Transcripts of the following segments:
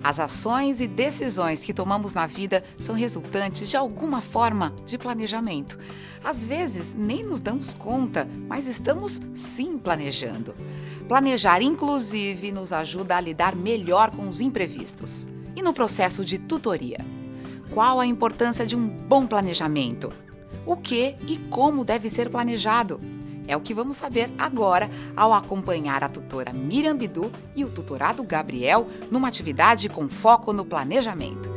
As ações e decisões que tomamos na vida são resultantes de alguma forma de planejamento. Às vezes, nem nos damos conta, mas estamos sim planejando. Planejar, inclusive, nos ajuda a lidar melhor com os imprevistos. E no processo de tutoria? Qual a importância de um bom planejamento? O que e como deve ser planejado? É o que vamos saber agora ao acompanhar a tutora Miriam Bidu e o tutorado Gabriel numa atividade com foco no planejamento.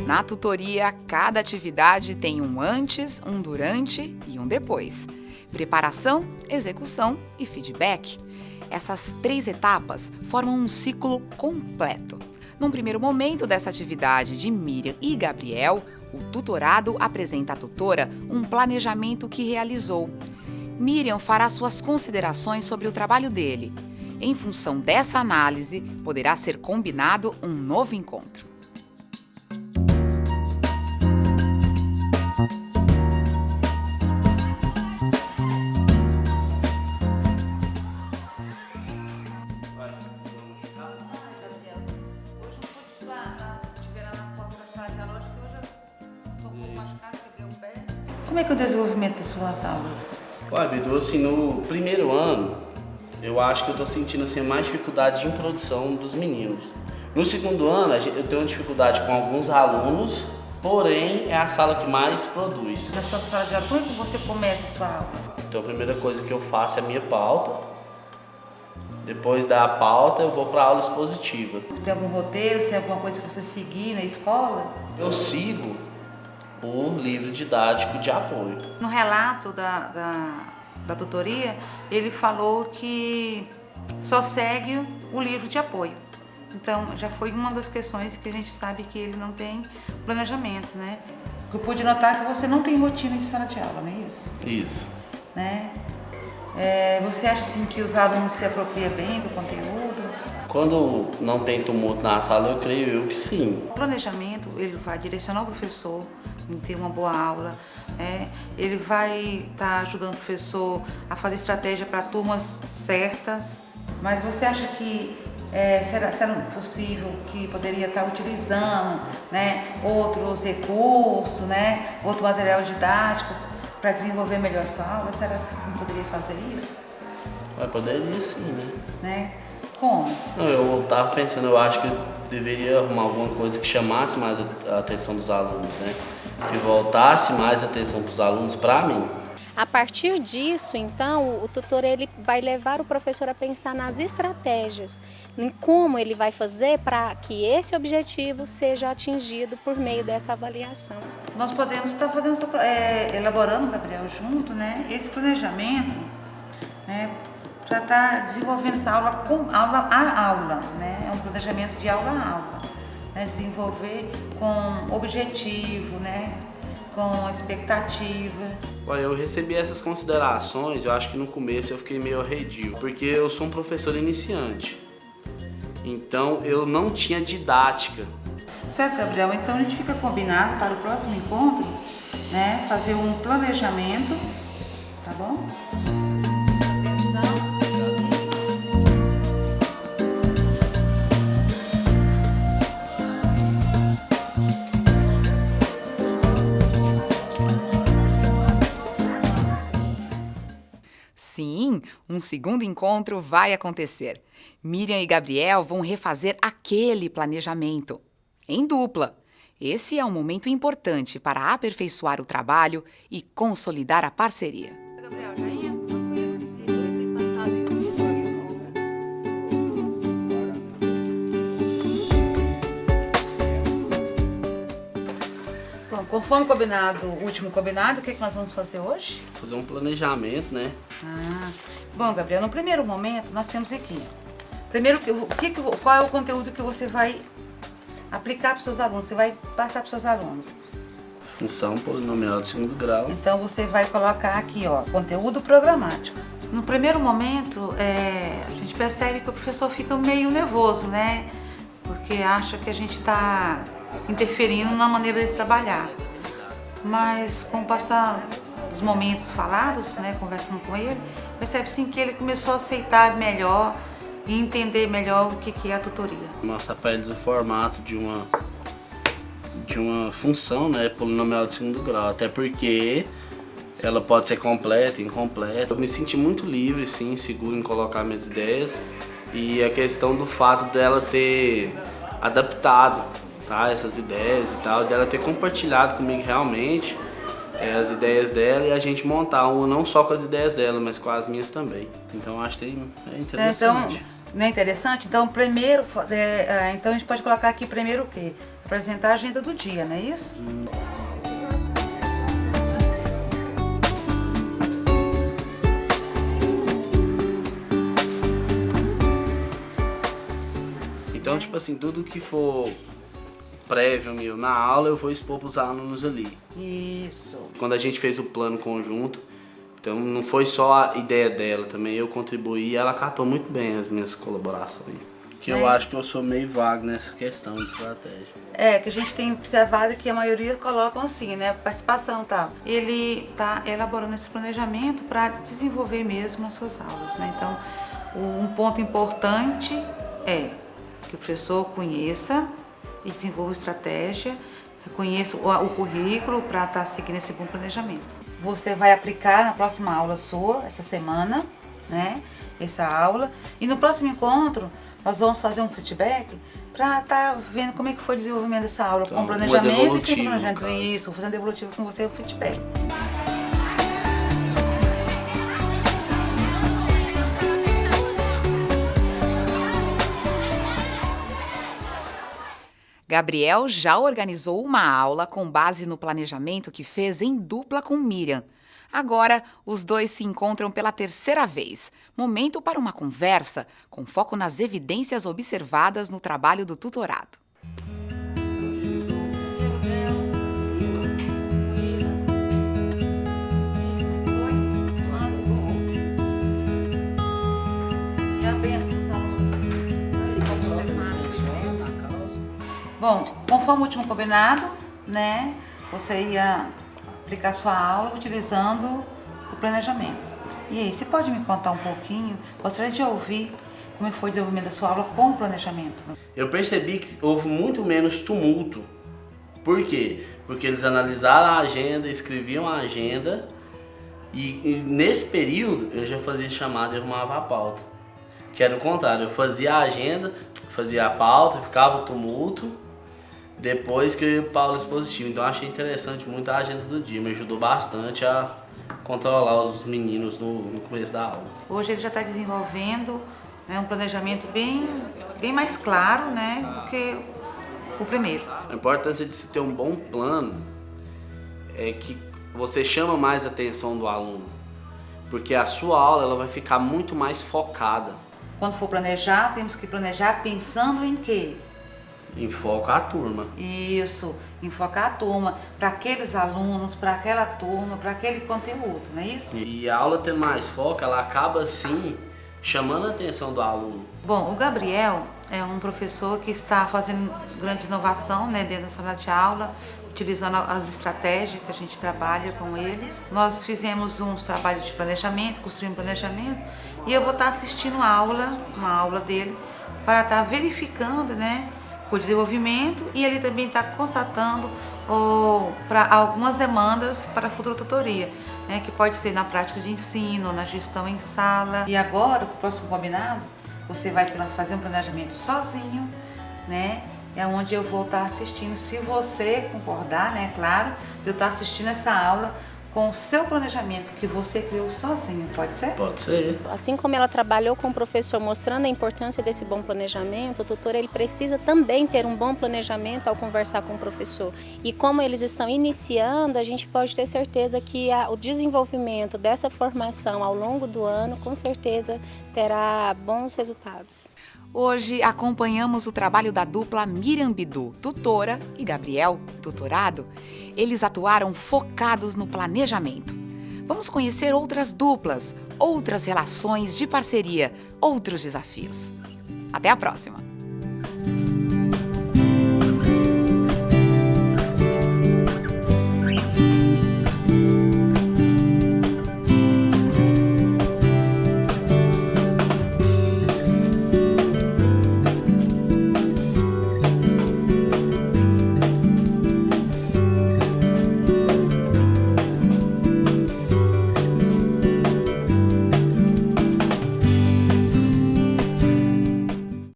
Na tutoria, cada atividade tem um antes, um durante e um depois. Preparação, execução e feedback. Essas 3 etapas formam um ciclo completo. Num primeiro momento dessa atividade de Miriam e Gabriel, o tutorado apresenta à tutora um planejamento que realizou. Miriam fará suas considerações sobre o trabalho dele. Em função dessa análise, poderá ser combinado um novo encontro. Como é que é o desenvolvimento das suas aulas? Olha, Bidu, assim, no primeiro ano, eu acho que eu tô sentindo assim, mais dificuldade de introdução dos meninos. No segundo ano, eu tenho dificuldade com alguns alunos, porém é a sala que mais produz. Na sua sala de aula, como é que você começa a sua aula? Então a primeira coisa que eu faço é a minha pauta. Depois da pauta, eu vou para a aula expositiva. Tem algum roteiro, tem alguma coisa que você seguir na escola? Eu sigo o livro didático de apoio. No relato da tutoria, ele falou que só segue o livro de apoio. Então, já foi uma das questões que a gente sabe que ele não tem planejamento, né? O que eu pude notar é que você não tem rotina de sala de aula, não é isso? Isso. Né? Você acha assim, que os alunos se apropriam bem do conteúdo? Quando não tem tumulto na sala, eu creio eu que sim. O planejamento, ele vai direcionar o professor em ter uma boa aula, ele vai estar ajudando o professor a fazer estratégia para turmas certas. Mas você acha que será possível que poderia estar utilizando, outros recursos, outro material didático para desenvolver melhor sua aula? Será que não poderia fazer isso? Poderia sim, né? Como? Não, eu estava pensando, eu acho que eu deveria arrumar alguma coisa que chamasse mais a atenção dos alunos, que voltasse mais a atenção dos alunos para mim. A partir disso, então, o tutor ele vai levar o professor a pensar nas estratégias, em como ele vai fazer para que esse objetivo seja atingido por meio dessa avaliação. Nós podemos estar elaborando, Gabriel, junto, esse planejamento, para estar desenvolvendo essa aula aula a aula, É um planejamento de aula a aula, desenvolver com objetivo, com expectativa. Eu recebi essas considerações, eu acho que no começo eu fiquei meio arredio, porque eu sou um professor iniciante, então eu não tinha didática. Certo, Gabriel, então a gente fica combinado para o próximo encontro, fazer um planejamento, tá bom? Sim, um segundo encontro vai acontecer. Miriam e Gabriel vão refazer aquele planejamento, em dupla. Esse é um momento importante para aperfeiçoar o trabalho e consolidar a parceria. Gabriel, já ia? Bom, conforme combinado, o último combinado, o que nós vamos fazer hoje? Fazer um planejamento, Bom, Gabriel, no primeiro momento nós temos aqui. Primeiro, qual é o conteúdo que você vai aplicar para os seus alunos, você vai passar para os seus alunos? Função polinomial de segundo grau. Então você vai colocar aqui, conteúdo programático. No primeiro momento, a gente percebe que o professor fica meio nervoso, porque porque acha que a gente está interferindo na maneira de trabalhar. Mas com o passar dos momentos falados, né, conversando com ele, percebe sim que ele começou a aceitar melhor e entender melhor o que é a tutoria. Mostrar para eles o formato de uma função, né, polinomial de segundo grau, até porque ela pode ser completa, incompleta. Eu me senti muito livre, sim, seguro em colocar minhas ideias, e a questão do fato dela ter adaptado, tá, essas ideias e tal, dela ter compartilhado comigo realmente as ideias dela, e a gente montar uma não só com as ideias dela, mas com as minhas também. Então acho que é interessante. Então, não é interessante? Então, primeiro, então a gente pode colocar aqui primeiro o quê? Apresentar a agenda do dia, não é isso? Então, tipo assim, tudo que for prévio meu na aula, eu vou expor para os alunos ali. Isso. Quando a gente fez o plano conjunto, então não foi só a ideia dela, também eu contribuí e ela acatou muito bem as minhas colaborações. Que eu acho que eu sou meio vago nessa questão de estratégia. Que a gente tem observado que a maioria colocam assim, né, participação e tal. Ele está elaborando esse planejamento para desenvolver mesmo as suas aulas, né? Então, um ponto importante é que o professor conheça e desenvolva estratégia, reconheça o currículo para estar seguindo esse bom planejamento. Você vai aplicar na próxima aula sua, essa semana, né, essa aula, e no próximo encontro nós vamos fazer um feedback para estar vendo como é que foi o desenvolvimento dessa aula, então, com planejamento e sem planejamento. Isso, fazendo devolutivo com você o feedback. Gabriel já organizou uma aula com base no planejamento que fez em dupla com Miriam. Agora, os dois se encontram pela terceira vez. Momento para uma conversa com foco nas evidências observadas no trabalho do tutorado. Bom, conforme o último combinado, né, você ia aplicar sua aula utilizando o planejamento. E aí, você pode me contar um pouquinho? Gostaria de ouvir como foi o desenvolvimento da sua aula com o planejamento. Eu percebi que houve muito menos tumulto. Por quê? Porque eles analisaram a agenda, escreviam a agenda e nesse período eu já fazia chamada e arrumava a pauta. Que era o contrário, eu fazia a agenda, fazia a pauta, ficava o tumulto. Depois que eu ia para a aula expositiva. Então eu achei interessante muito a agenda do dia, me ajudou bastante a controlar os meninos no começo da aula. Hoje ele já está desenvolvendo, né, um planejamento bem mais claro, né, do que o primeiro. A importância de se ter um bom plano é que você chama mais a atenção do aluno, porque a sua aula ela vai ficar muito mais focada. Quando for planejar, temos que planejar pensando em quê? Enfoca a turma. Isso, enfocar a turma, para aqueles alunos, para aquela turma, para aquele conteúdo, não é isso? E a aula ter mais foco, ela acaba assim chamando a atenção do aluno. Bom, o Gabriel é um professor que está fazendo grande inovação, né, dentro da sala de aula, utilizando as estratégias que a gente trabalha com eles. Nós fizemos uns trabalhos de planejamento, construímos planejamento, e eu vou estar assistindo uma aula dele, para estar verificando, né, o desenvolvimento, e ele também está constatando para algumas demandas para a futura tutoria, né, que pode ser na prática de ensino, na gestão em sala. E agora, com o próximo combinado, você vai fazer um planejamento sozinho, né? É onde eu vou estar assistindo, se você concordar, né, claro, de eu estar assistindo essa aula com o seu planejamento que você criou sozinho, pode ser? Pode ser. Assim como ela trabalhou com o professor mostrando a importância desse bom planejamento, o tutor ele precisa também ter um bom planejamento ao conversar com o professor. E como eles estão iniciando, a gente pode ter certeza que o desenvolvimento dessa formação ao longo do ano, com certeza, terá bons resultados. Hoje acompanhamos o trabalho da dupla Miriam Bidu, tutora, e Gabriel, tutorado. Eles atuaram focados no planejamento. Vamos conhecer outras duplas, outras relações de parceria, outros desafios. Até a próxima!